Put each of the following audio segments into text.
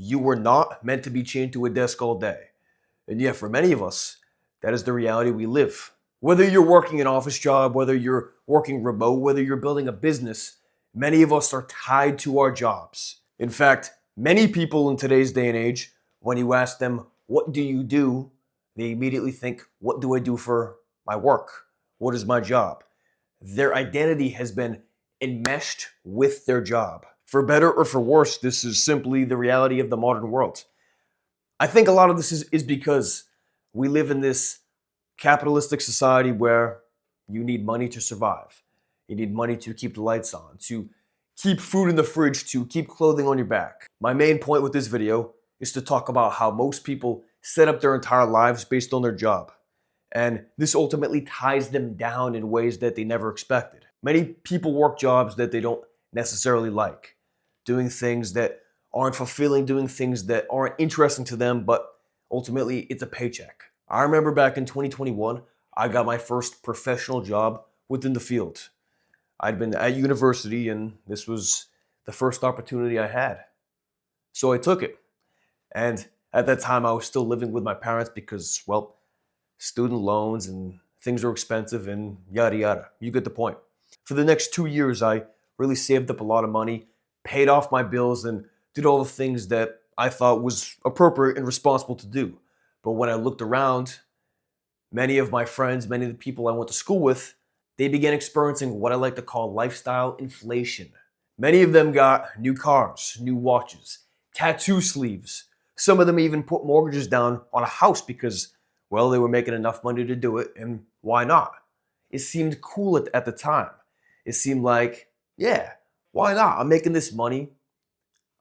You were not meant to be chained to a desk all day. And yet, for many of us, that is the reality we live. Whether you're working an office job, whether you're working remote, whether you're building a business, many of us are tied to our jobs. In fact, many people in today's day and age, when you ask them, what do you do? They immediately think, what do I do for my work? What is my job? Their identity has been enmeshed with their job. For better or for worse, this is simply the reality of the modern world. I think a lot of this is because we live in this capitalistic society where you need money to survive. You need money to keep the lights on, to keep food in the fridge, to keep clothing on your back. My main point with this video is to talk about how most people set up their entire lives based on their job. And this ultimately ties them down in ways that they never expected. Many people work jobs that they don't necessarily like, doing things that aren't fulfilling, doing things that aren't interesting to them, but ultimately it's a paycheck. I remember back in 2021, I got my first professional job within the field. I'd been at university and this was the first opportunity I had. So I took it. And at that time, I was still living with my parents because, well, student loans and things are expensive and yada yada. You get the point. For the next 2 years, I really saved up a lot of money, paid off my bills, and did all the things that I thought was appropriate and responsible to do. But when I looked around, many of my friends, many of the people I went to school with, they began experiencing what I like to call lifestyle inflation. Many of them got new cars, new watches, tattoo sleeves. Some of them even put mortgages down on a house because, well, they were making enough money to do it, and why not? It seemed cool at the time. It seemed like, yeah, why not? I'm making this money.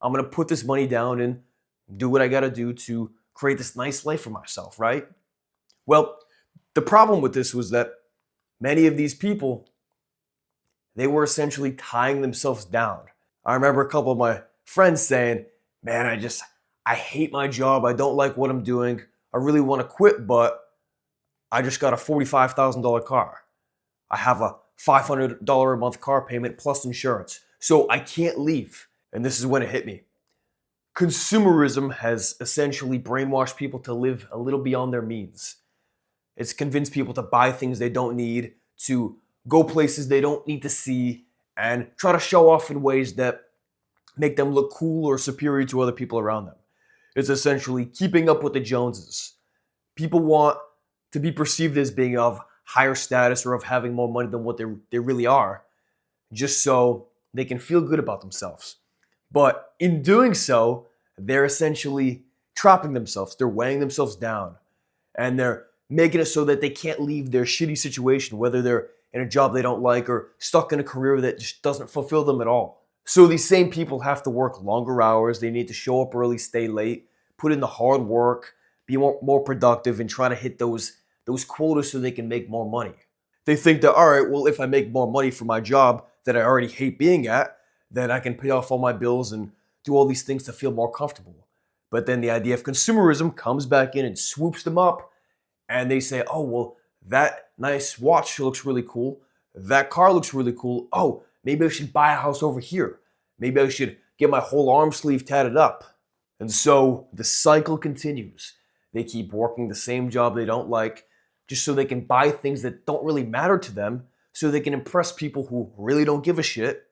I'm gonna put this money down and do what I gotta do to create this nice life for myself, right? Well, the problem with this was that many of these people, they were essentially tying themselves down. I remember a couple of my friends saying, man, I hate my job. I don't like what I'm doing. I really want to quit, but I just got a $45,000 car. I have a $500 a month car payment plus insurance. So I can't leave. And this is when it hit me. Consumerism has essentially brainwashed people to live a little beyond their means. It's convinced people to buy things they don't need, to go places they don't need to see, and try to show off in ways that make them look cool or superior to other people around them. It's essentially keeping up with the Joneses. People want to be perceived as being of higher status or of having more money than what they really are, just so they can feel good about themselves. But in doing so, they're essentially trapping themselves. They're weighing themselves down. And they're making it so that they can't leave their shitty situation, whether they're in a job they don't like or stuck in a career that just doesn't fulfill them at all. So these same people have to work longer hours. They need to show up early, stay late, put in the hard work, be more productive, and try to hit those quotas so they can make more money. They think that, all right, well, if I make more money for my job that I already hate being at, then I can pay off all my bills and do all these things to feel more comfortable. But then the idea of consumerism comes back in and swoops them up, and they say, oh, well, that nice watch looks really cool. That car looks really cool. Oh, maybe I should buy a house over here. Maybe I should get my whole arm sleeve tatted up. And so the cycle continues. They keep working the same job they don't like just so they can buy things that don't really matter to them, so they can impress people who really don't give a shit.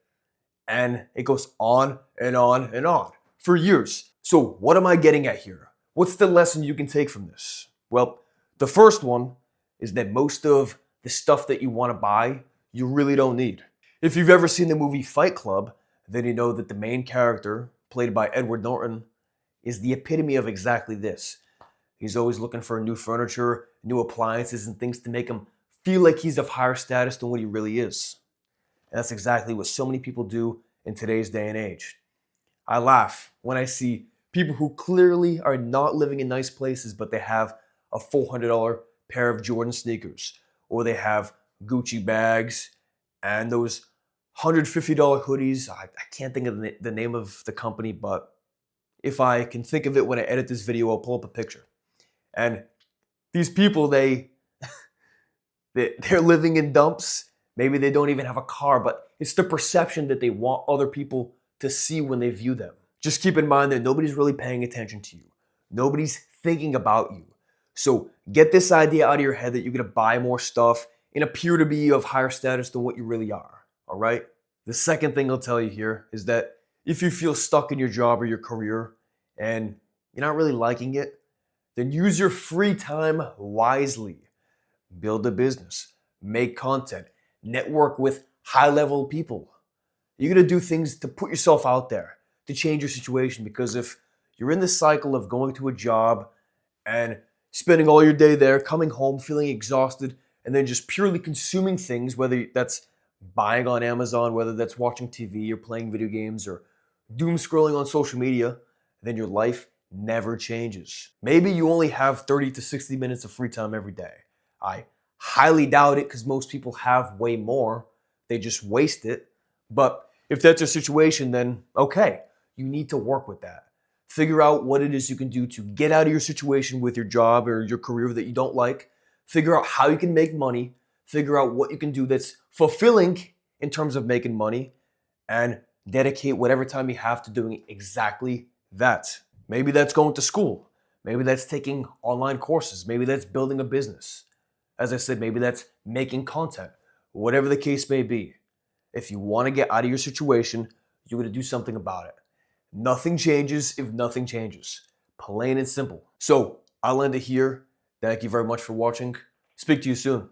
And it goes on and on and on for years. So what am I getting at here? What's the lesson you can take from this? Well, the first one is that most of the stuff that you want to buy, you really don't need. If you've ever seen the movie Fight Club, then you know that the main character, played by Edward Norton, is the epitome of exactly this. He's always looking for new furniture, new appliances, and things to make him feel like he's of higher status than what he really is. And that's exactly what so many people do in today's day and age. I laugh when I see people who clearly are not living in nice places, but they have a $400 pair of Jordan sneakers, or they have Gucci bags and those $150 hoodies. I can't think of the name of the company, but if I can think of it when I edit this video, I'll pull up a picture. And these people, they're living in dumps. Maybe they don't even have a car, but it's the perception that they want other people to see when they view them. Just keep in mind that nobody's really paying attention to you. Nobody's thinking about you. So get this idea out of your head that you're gonna buy more stuff and appear to be of higher status than what you really are. All right? The second thing I'll tell you here is that if you feel stuck in your job or your career and you're not really liking it, then use your free time wisely. Build a business, make content, network with high level people. You're gonna do things to put yourself out there, to change your situation. Because if you're in this cycle of going to a job and spending all your day there, coming home feeling exhausted, and then just purely consuming things, whether that's buying on Amazon, whether that's watching TV or playing video games or doom scrolling on social media, then your life never changes. Maybe you only have 30 to 60 minutes of free time every day. I highly doubt it because most people have way more. They just waste it. But if that's your situation, then okay, you need to work with that. Figure out what it is you can do to get out of your situation with your job or your career that you don't like. Figure out how you can make money. Figure out what you can do that's fulfilling in terms of making money, and dedicate whatever time you have to doing exactly that. Maybe that's going to school. Maybe that's taking online courses. Maybe that's building a business. As I said, maybe that's making content. Whatever the case may be. If you want to get out of your situation, you're going to do something about it. Nothing changes if nothing changes. Plain and simple. So I'll end it here. Thank you very much for watching. Speak to you soon.